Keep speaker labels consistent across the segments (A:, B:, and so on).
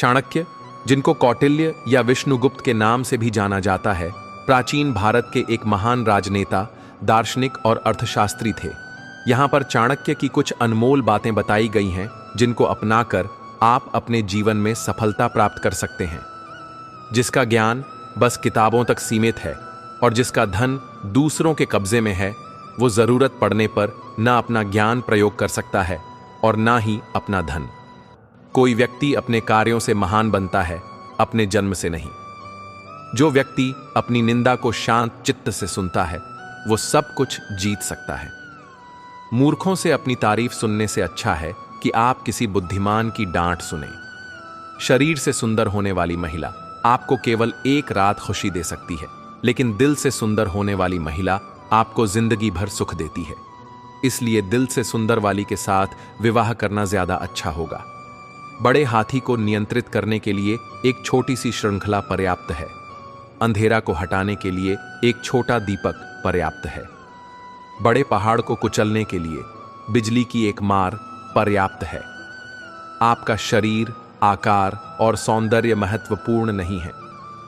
A: चाणक्य, जिनको कौटिल्य या विष्णुगुप्त के नाम से भी जाना जाता है, प्राचीन भारत के एक महान राजनेता, दार्शनिक और अर्थशास्त्री थे। यहाँ पर चाणक्य की कुछ अनमोल बातें बताई गई हैं जिनको अपनाकर आप अपने जीवन में सफलता प्राप्त कर सकते हैं। जिसका ज्ञान बस किताबों तक सीमित है और जिसका धन दूसरों के कब्जे में है, वो जरूरत पड़ने पर न अपना ज्ञान प्रयोग कर सकता है और ना ही अपना धन। कोई व्यक्ति अपने कार्यों से महान बनता है, अपने जन्म से नहीं। जो व्यक्ति अपनी निंदा को शांत चित्त से सुनता है, वो सब कुछ जीत सकता है। मूर्खों से अपनी तारीफ सुनने से अच्छा है कि आप किसी बुद्धिमान की डांट सुने। शरीर से सुंदर होने वाली महिला आपको केवल एक रात खुशी दे सकती है, लेकिन दिल से सुंदर होने वाली महिला आपको जिंदगी भर सुख देती है। इसलिए दिल से सुंदर वाली के साथ विवाह करना ज्यादा अच्छा होगा। बड़े हाथी को नियंत्रित करने के लिए एक छोटी सी श्रृंखला पर्याप्त है। अंधेरा को हटाने के लिए एक छोटा दीपक पर्याप्त है। बड़े पहाड़ को कुचलने के लिए बिजली की एक मार पर्याप्त है। आपका शरीर, आकार और सौंदर्य महत्वपूर्ण नहीं है,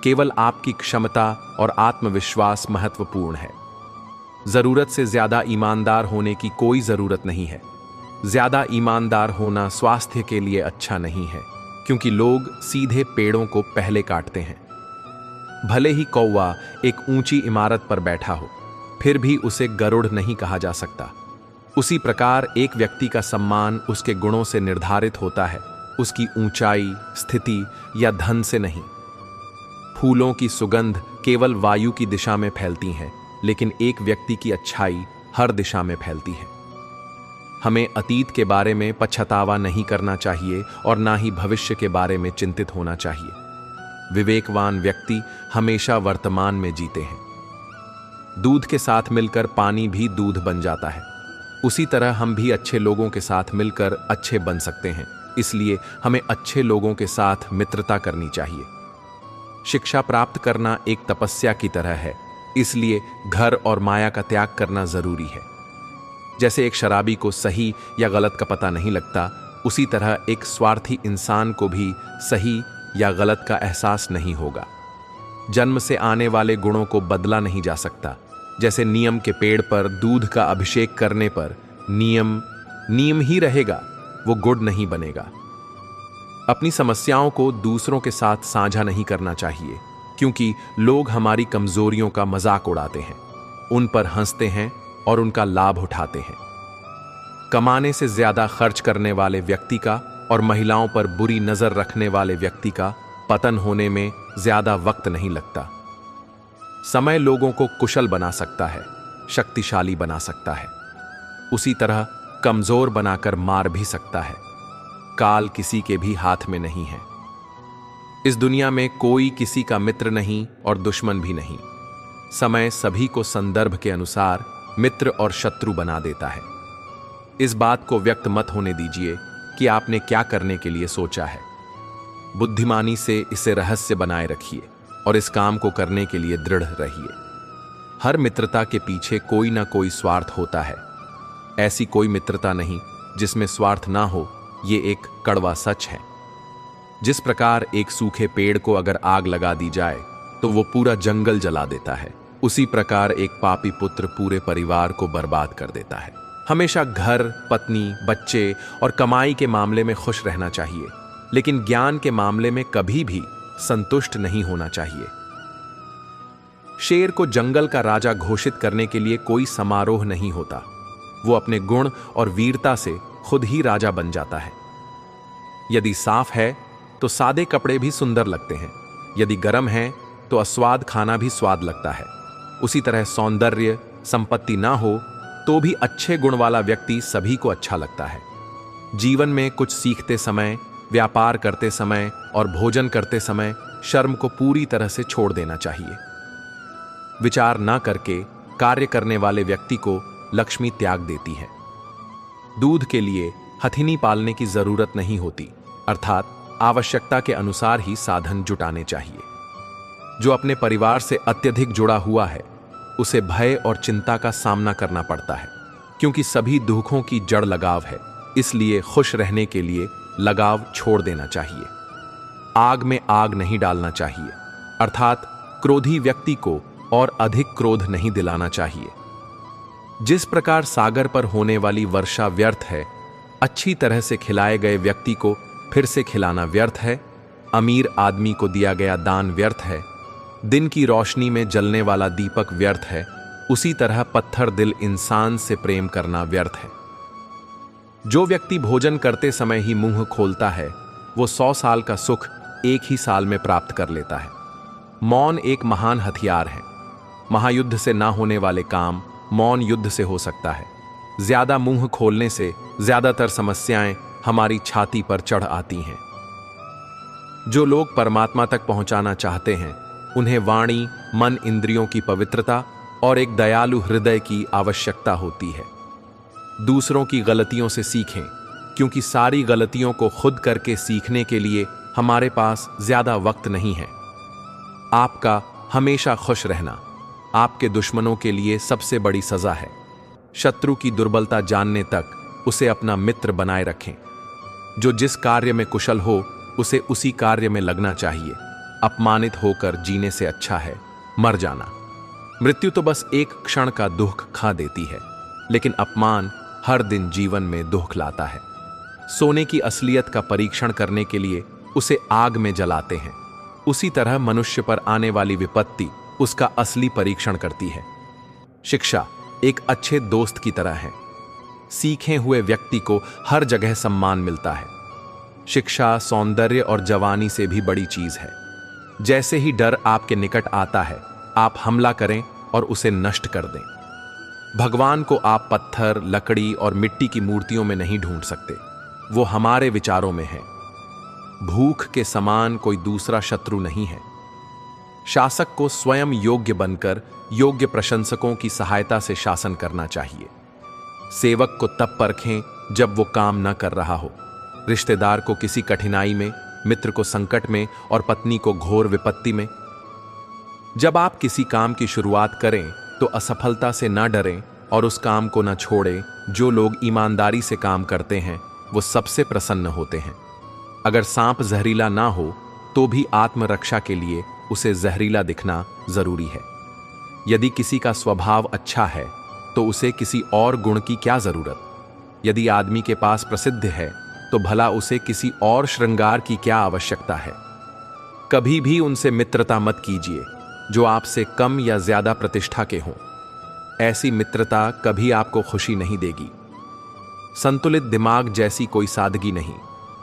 A: केवल आपकी क्षमता और आत्मविश्वास महत्वपूर्ण है। जरूरत से ज्यादा ईमानदार होने की कोई जरूरत नहीं है। ज्यादा ईमानदार होना स्वास्थ्य के लिए अच्छा नहीं है, क्योंकि लोग सीधे पेड़ों को पहले काटते हैं। भले ही कौवा एक ऊंची इमारत पर बैठा हो, फिर भी उसे गरुड़ नहीं कहा जा सकता। उसी प्रकार एक व्यक्ति का सम्मान उसके गुणों से निर्धारित होता है, उसकी ऊंचाई, स्थिति या धन से नहीं। फूलों की सुगंध केवल वायु की दिशा में फैलती है, लेकिन एक व्यक्ति की अच्छाई हर दिशा में फैलती है। हमें अतीत के बारे में पछतावा नहीं करना चाहिए और ना ही भविष्य के बारे में चिंतित होना चाहिए। विवेकवान व्यक्ति हमेशा वर्तमान में जीते हैं। दूध के साथ मिलकर पानी भी दूध बन जाता है। उसी तरह हम भी अच्छे लोगों के साथ मिलकर अच्छे बन सकते हैं। इसलिए हमें अच्छे लोगों के साथ मित्रता करनी चाहिए। शिक्षा प्राप्त करना एक तपस्या की तरह है, इसलिए घर और माया का त्याग करना जरूरी है। जैसे एक शराबी को सही या गलत का पता नहीं लगता, उसी तरह एक स्वार्थी इंसान को भी सही या गलत का एहसास नहीं होगा। जन्म से आने वाले गुणों को बदला नहीं जा सकता। जैसे नीम के पेड़ पर दूध का अभिषेक करने पर नीम ही रहेगा, वो गुड़ नहीं बनेगा। अपनी समस्याओं को दूसरों के साथ साझा नहीं करना चाहिए, क्योंकि लोग हमारी कमजोरियों का मजाक उड़ाते हैं, उन पर हंसते हैं और उनका लाभ उठाते हैं। कमाने से ज्यादा खर्च करने वाले व्यक्ति का और महिलाओं पर बुरी नजर रखने वाले व्यक्ति का पतन होने में ज्यादा वक्त नहीं लगता। समय लोगों को कुशल बना सकता है, शक्तिशाली बना सकता है, उसी तरह कमजोर बनाकर मार भी सकता है। काल किसी के भी हाथ में नहीं है। इस दुनिया में कोई किसी का मित्र नहीं और दुश्मन भी नहीं। समय सभी को संदर्भ के अनुसार मित्र और शत्रु बना देता है। इस बात को व्यक्त मत होने दीजिए कि आपने क्या करने के लिए सोचा है। बुद्धिमानी से इसे रहस्य बनाए रखिए और इस काम को करने के लिए दृढ़ रहिए। हर मित्रता के पीछे कोई ना कोई स्वार्थ होता है। ऐसी कोई मित्रता नहीं जिसमें स्वार्थ ना हो, ये एक कड़वा सच है। जिस प्रकार एक सूखे पेड़ को अगर आग लगा दी जाए तो वो पूरा जंगल जला देता है, उसी प्रकार एक पापी पुत्र पूरे परिवार को बर्बाद कर देता है। हमेशा घर, पत्नी, बच्चे और कमाई के मामले में खुश रहना चाहिए, लेकिन ज्ञान के मामले में कभी भी संतुष्ट नहीं होना चाहिए। शेर को जंगल का राजा घोषित करने के लिए कोई समारोह नहीं होता। वो अपने गुण और वीरता से खुद ही राजा बन जाता है। यदि साफ है तो सादे कपड़े भी सुंदर लगते हैं, यदि गर्म है तो अस्वाद खाना भी स्वाद लगता है। उसी तरह सौंदर्य, संपत्ति ना हो तो भी अच्छे गुण वाला व्यक्ति सभी को अच्छा लगता है। जीवन में कुछ सीखते समय, व्यापार करते समय और भोजन करते समय शर्म को पूरी तरह से छोड़ देना चाहिए। विचार ना करके कार्य करने वाले व्यक्ति को लक्ष्मी त्याग देती है। दूध के लिए हथिनी पालने की जरूरत नहीं होती, अर्थात आवश्यकता के अनुसार ही साधन जुटाने चाहिए। जो अपने परिवार से अत्यधिक जुड़ा हुआ है, उसे भय और चिंता का सामना करना पड़ता है, क्योंकि सभी दुखों की जड़ लगाव है। इसलिए खुश रहने के लिए लगाव छोड़ देना चाहिए। आग में आग नहीं डालना चाहिए, अर्थात क्रोधी व्यक्ति को और अधिक क्रोध नहीं दिलाना चाहिए। जिस प्रकार सागर पर होने वाली वर्षा व्यर्थ है, अच्छी तरह से खिलाए गए व्यक्ति को फिर से खिलाना व्यर्थ है, अमीर आदमी को दिया गया दान व्यर्थ है, दिन की रोशनी में जलने वाला दीपक व्यर्थ है, उसी तरह पत्थर दिल इंसान से प्रेम करना व्यर्थ है। जो व्यक्ति भोजन करते समय ही मुंह खोलता है, वो 100 साल का सुख एक ही साल में प्राप्त कर लेता है। मौन एक महान हथियार है। महायुद्ध से ना होने वाले काम मौन युद्ध से हो सकता है। ज्यादा मुंह खोलने से ज्यादातर समस्याएं हमारी छाती पर चढ़ आती हैं। जो लोग परमात्मा तक पहुंचाना चाहते हैं, उन्हें वाणी, मन, इंद्रियों की पवित्रता और एक दयालु हृदय की आवश्यकता होती है। दूसरों की गलतियों से सीखें, क्योंकि सारी गलतियों को खुद करके सीखने के लिए हमारे पास ज्यादा वक्त नहीं है। आपका हमेशा खुश रहना आपके दुश्मनों के लिए सबसे बड़ी सजा है। शत्रु की दुर्बलता जानने तक उसे अपना मित्र बनाए रखें। जो जिस कार्य में कुशल हो, उसे उसी कार्य में लगना चाहिए। अपमानित होकर जीने से अच्छा है मर जाना। मृत्यु तो बस एक क्षण का दुख खा देती है, लेकिन अपमान हर दिन जीवन में दुख लाता है। सोने की असलियत का परीक्षण करने के लिए उसे आग में जलाते हैं, उसी तरह मनुष्य पर आने वाली विपत्ति उसका असली परीक्षण करती है। शिक्षा एक अच्छे दोस्त की तरह है। सीखे हुए व्यक्ति को हर जगह सम्मान मिलता है। शिक्षा सौंदर्य और जवानी से भी बड़ी चीज है। जैसे ही डर आपके निकट आता है, आप हमला करें और उसे नष्ट कर दें। भगवान को आप पत्थर, लकड़ी और मिट्टी की मूर्तियों में नहीं ढूंढ सकते, वो हमारे विचारों में है। भूख के समान कोई दूसरा शत्रु नहीं है। शासक को स्वयं योग्य बनकर योग्य प्रशंसकों की सहायता से शासन करना चाहिए। सेवक को तब परखें जब वो काम न कर रहा हो। रिश्तेदार को किसी कठिनाई में, मित्र को संकट में और पत्नी को घोर विपत्ति में। जब आप किसी काम की शुरुआत करें तो असफलता से न डरें और उस काम को न छोड़ें। जो लोग ईमानदारी से काम करते हैं वो सबसे प्रसन्न होते हैं। अगर सांप जहरीला ना हो तो भी आत्मरक्षा के लिए उसे जहरीला दिखना जरूरी है। यदि किसी का स्वभाव अच्छा है तो उसे किसी और गुण की क्या जरूरत। यदि आदमी के पास प्रसिद्ध है तो भला उसे किसी और श्रृंगार की क्या आवश्यकता है। कभी भी उनसे मित्रता मत कीजिए जो आपसे कम या ज्यादा प्रतिष्ठा के हों। ऐसी मित्रता कभी आपको खुशी नहीं देगी। संतुलित दिमाग जैसी कोई सादगी नहीं,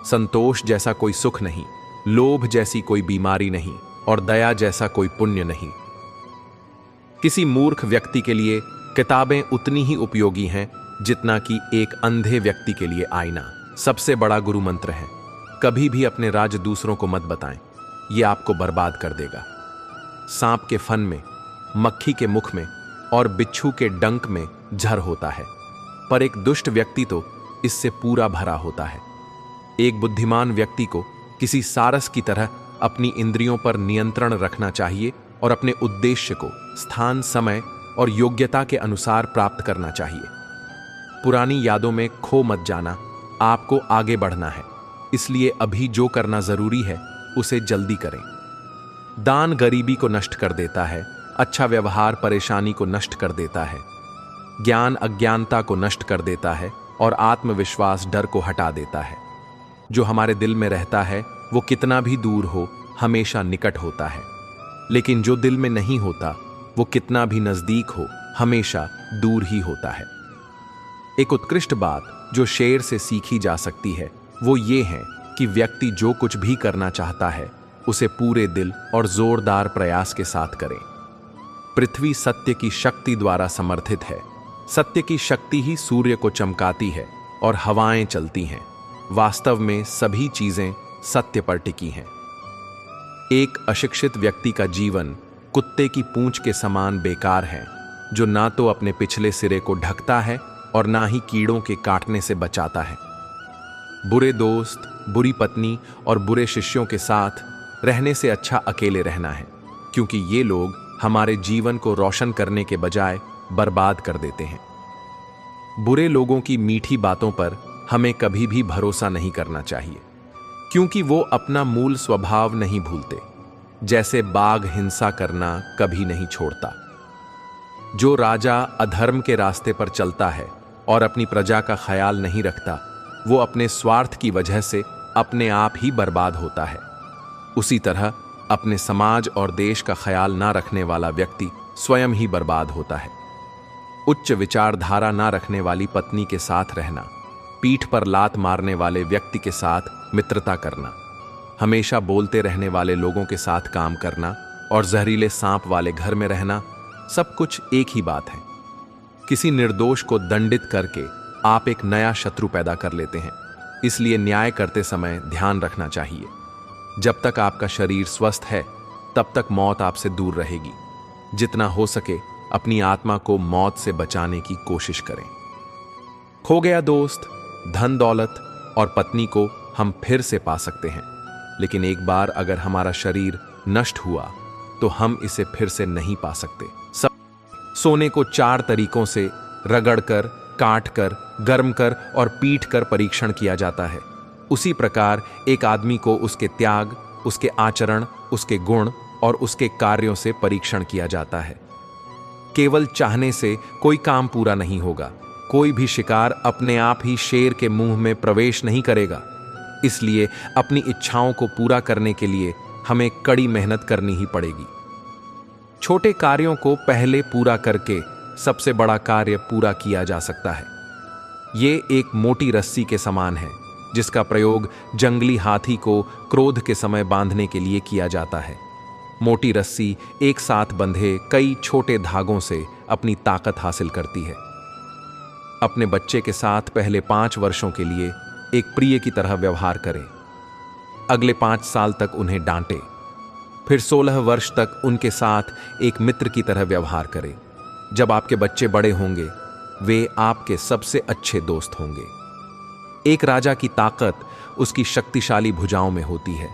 A: संतोष जैसा कोई सुख नहीं, लोभ जैसी कोई बीमारी नहीं और दया जैसा कोई पुण्य नहीं। किसी मूर्ख व्यक्ति के लिए किताबें उतनी ही उपयोगी हैं जितना कि एक अंधे व्यक्ति के लिए आईना। सबसे बड़ा गुरु मंत्र है, कभी भी अपने राज दूसरों को मत बताएं, यह आपको बर्बाद कर देगा। सांप के फन में, मक्खी के मुख में और बिच्छू के डंक में झर होता है, पर एक दुष्ट व्यक्ति तो इससे पूरा भरा होता है। एक बुद्धिमान व्यक्ति को किसी सारस की तरह अपनी इंद्रियों पर नियंत्रण रखना चाहिए और अपने उद्देश्य को स्थान, समय और योग्यता के अनुसार प्राप्त करना चाहिए। पुरानी यादों में खो मत जाना, आपको आगे बढ़ना है, इसलिए अभी जो करना जरूरी है उसे जल्दी करें। दान गरीबी को नष्ट कर देता है, अच्छा व्यवहार परेशानी को नष्ट कर देता है, ज्ञान अज्ञानता को नष्ट कर देता है और आत्मविश्वास डर को हटा देता है। जो हमारे दिल में रहता है वो कितना भी दूर हो हमेशा निकट होता है, लेकिन जो दिल में नहीं होता वो कितना भी नजदीक हो हमेशा दूर ही होता है। एक उत्कृष्ट बात जो शेर से सीखी जा सकती है वो ये है कि व्यक्ति जो कुछ भी करना चाहता है उसे पूरे दिल और जोरदार प्रयास के साथ करें। पृथ्वी सत्य की शक्ति द्वारा समर्थित है। सत्य की शक्ति ही सूर्य को चमकाती है और हवाएं चलती हैं। वास्तव में सभी चीजें सत्य पर टिकी हैं। एक अशिक्षित व्यक्ति का जीवन कुत्ते की पूंछ के समान बेकार है, जो ना तो अपने पिछले सिरे को ढकता है और ना ही कीड़ों के काटने से बचाता है। बुरे दोस्त, बुरी पत्नी और बुरे शिष्यों के साथ रहने से अच्छा अकेले रहना है, क्योंकि ये लोग हमारे जीवन को रोशन करने के बजाय बर्बाद कर देते हैं। बुरे लोगों की मीठी बातों पर हमें कभी भी भरोसा नहीं करना चाहिए। क्योंकि वो अपना मूल स्वभाव नहीं भूलते। जैसे बाघ हिंसा करना कभी नहीं छोड़ता। जो राजा अधर्म के रास्ते पर चलता है और अपनी प्रजा का ख्याल नहीं रखता, वो अपने स्वार्थ की वजह से अपने आप ही बर्बाद होता है। उसी तरह अपने समाज और देश का ख्याल ना रखने वाला व्यक्ति स्वयं ही बर्बाद होता है। उच्च विचारधारा ना रखने वाली पत्नी के साथ रहना, पीठ पर लात मारने वाले व्यक्ति के साथ मित्रता करना, हमेशा बोलते रहने वाले लोगों के साथ काम करना और जहरीले सांप वाले घर में रहना, सब कुछ एक ही बात है। किसी निर्दोष को दंडित करके आप एक नया शत्रु पैदा कर लेते हैं। इसलिए न्याय करते समय ध्यान रखना चाहिए। जब तक आपका शरीर स्वस्थ है, तब तक मौत आपसे दूर रहेगी। जितना हो सके अपनी आत्मा को मौत से बचाने की कोशिश करें। खो गया दोस्त, धन दौलत और पत्नी को हम फिर से पा सकते हैं, लेकिन एक बार अगर हमारा शरीर नष्ट हुआ तो हम इसे फिर से नहीं पा सकते। सोने को 4 तरीकों से रगड़कर, काटकर, गर्म कर और पीट कर परीक्षण किया जाता है। उसी प्रकार एक आदमी को उसके त्याग, उसके आचरण, उसके गुण और उसके कार्यों से परीक्षण किया जाता है। केवल चाहने से कोई काम पूरा नहीं होगा। कोई भी शिकार अपने आप ही शेर के मुंह में प्रवेश नहीं करेगा। इसलिए अपनी इच्छाओं को पूरा करने के लिए हमें कड़ी मेहनत करनी ही पड़ेगी। छोटे कार्यों को पहले पूरा करके सबसे बड़ा कार्य पूरा किया जा सकता है। ये एक मोटी रस्सी के समान है, जिसका प्रयोग जंगली हाथी को क्रोध के समय बांधने के लिए किया जाता है। मोटी रस्सी एक साथ बंधे कई छोटे धागों से अपनी ताकत हासिल करती है। अपने बच्चे के साथ पहले 5 वर्षों के लिए एक प्रिय की तरह व्यवहार करें। अगले 5 साल तक उन्हें डांटें। फिर 16 वर्ष तक उनके साथ एक मित्र की तरह व्यवहार करें। जब आपके बच्चे बड़े होंगे, वे आपके सबसे अच्छे दोस्त होंगे। एक राजा की ताकत उसकी शक्तिशाली भुजाओं में होती है,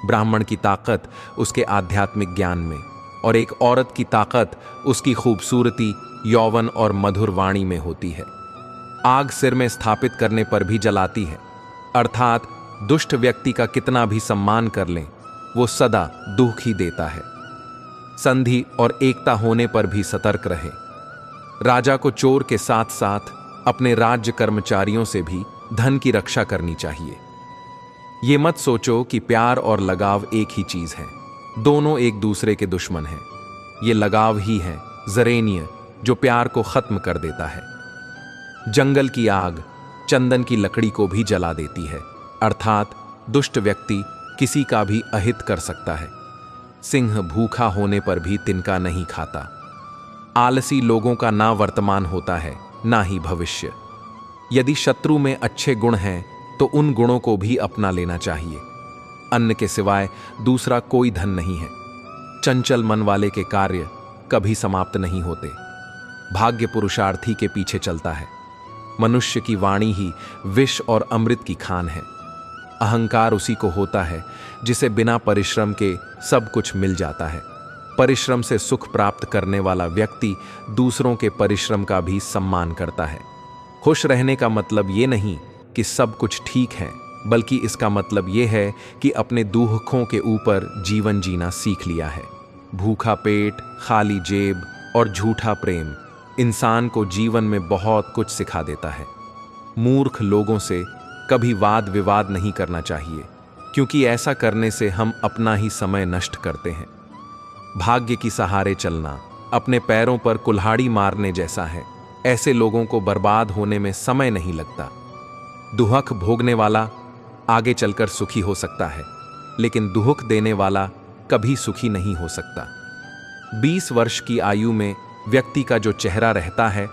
A: ब्राह्मण की ताकत उसके आध्यात्मिक ज्ञान में, और एक औरत की ताकत उसकी खूबसूरती, यौवन और मधुर वाणी में होती है। आग सिर में स्थापित करने पर भी जलाती है, अर्थात दुष्ट व्यक्ति का कितना भी सम्मान कर लें, वो सदा दुख ही देता है। संधि और एकता होने पर भी सतर्क रहे। राजा को चोर के साथ साथ अपने राज्य कर्मचारियों से भी धन की रक्षा करनी चाहिए। ये मत सोचो कि प्यार और लगाव एक ही चीज है। दोनों एक दूसरे के दुश्मन हैं। ये लगाव ही है जरेनिय जो प्यार को खत्म कर देता है। जंगल की आग चंदन की लकड़ी को भी जला देती है, अर्थात दुष्ट व्यक्ति किसी का भी अहित कर सकता है। सिंह भूखा होने पर भी तिनका नहीं खाता। आलसी लोगों का ना वर्तमान होता है, ना ही भविष्य। यदि शत्रु में अच्छे गुण हैं तो उन गुणों को भी अपना लेना चाहिए। अन्न के सिवाय दूसरा कोई धन नहीं है। चंचल मन वाले के कार्य कभी समाप्त नहीं होते। भाग्य पुरुषार्थी के पीछे चलता है। मनुष्य की वाणी ही विष और अमृत की खान है। अहंकार उसी को होता है जिसे बिना परिश्रम के सब कुछ मिल जाता है। परिश्रम से सुख प्राप्त करने वाला व्यक्ति दूसरों के परिश्रम का भी सम्मान करता है। खुश रहने का मतलब ये नहीं कि सब कुछ ठीक है, बल्कि इसका मतलब ये है कि अपने दुखों के ऊपर जीवन जीना सीख लिया है। भूखा पेट, खाली जेब और झूठा प्रेम इंसान को जीवन में बहुत कुछ सिखा देता है। मूर्ख लोगों से कभी वाद विवाद नहीं करना चाहिए, क्योंकि ऐसा करने से हम अपना ही समय नष्ट करते हैं। भाग्य की सहारे चलना अपने पैरों पर कुल्हाड़ी मारने जैसा है। ऐसे लोगों को बर्बाद होने में समय नहीं लगता। दुहक भोगने वाला आगे चलकर सुखी हो सकता है, लेकिन दुहक देने वाला कभी सुखी नहीं हो सकता। 20 वर्ष की आयु में व्यक्ति का जो चेहरा रहता है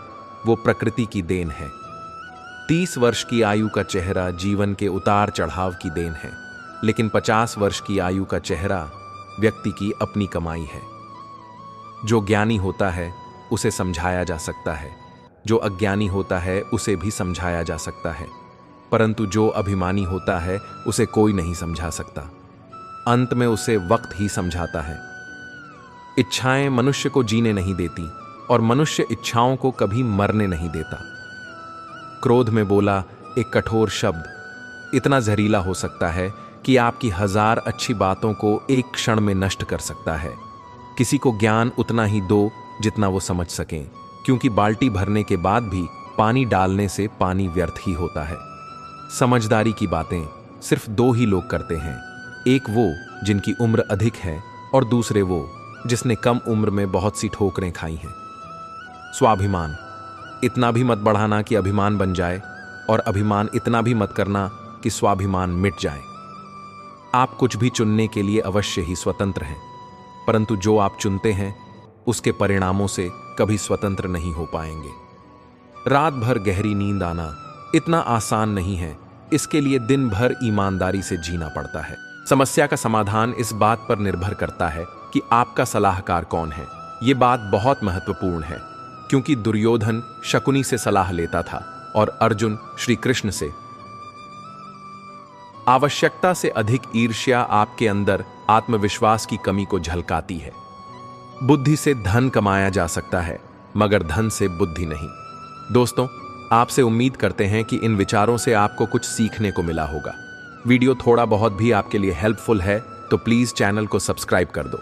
A: वो प्रकृति की देन है। 30 वर्ष की आयु का चेहरा जीवन के उतार चढ़ाव की देन है, लेकिन 50 वर्ष की आयु का चेहरा व्यक्ति की अपनी कमाई है। जो ज्ञानी होता है उसे समझाया जा सकता है, जो अज्ञानी होता है उसे भी समझाया जा सकता है, परंतु जो अभिमानी होता है उसे कोई नहीं समझा सकता। अंत में उसे वक्त ही समझाता है। इच्छाएं मनुष्य को जीने नहीं देती और मनुष्य इच्छाओं को कभी मरने नहीं देता। क्रोध में बोला एक कठोर शब्द इतना जहरीला हो सकता है कि आपकी 1000 अच्छी बातों को एक क्षण में नष्ट कर सकता है। किसी को ज्ञान उतना ही दो जितना वो समझ सकें, क्योंकि बाल्टी भरने के बाद भी पानी डालने से पानी व्यर्थ ही होता है। समझदारी की बातें सिर्फ 2 ही लोग करते हैं, एक वो जिनकी उम्र अधिक है और दूसरे वो जिसने कम उम्र में बहुत सी ठोकरें खाई हैं। स्वाभिमान इतना भी मत बढ़ाना कि अभिमान बन जाए, और अभिमान इतना भी मत करना कि स्वाभिमान मिट जाए। आप कुछ भी चुनने के लिए अवश्य ही स्वतंत्र हैं, परंतु जो आप चुनते हैं उसके परिणामों से कभी स्वतंत्र नहीं हो पाएंगे। रात भर गहरी नींद आना इतना आसान नहीं है, इसके लिए दिन भर ईमानदारी से जीना पड़ता है। समस्या का समाधान इस बात पर निर्भर करता है कि आपका सलाहकार कौन है। ये बात बहुत महत्वपूर्ण है, क्योंकि दुर्योधन शकुनी से सलाह लेता था और अर्जुन श्री कृष्ण से। आवश्यकता से अधिक ईर्ष्या आपके अंदर आत्मविश्वास की कमी को झलकाती है। बुद्धि से धन कमाया जा सकता है, मगर धन से बुद्धि नहीं। दोस्तों, आपसे उम्मीद करते हैं कि इन विचारों से आपको कुछ सीखने को मिला होगा। वीडियो थोड़ा बहुत भी आपके लिए हेल्पफुल है तो प्लीज चैनल को सब्सक्राइब कर दो।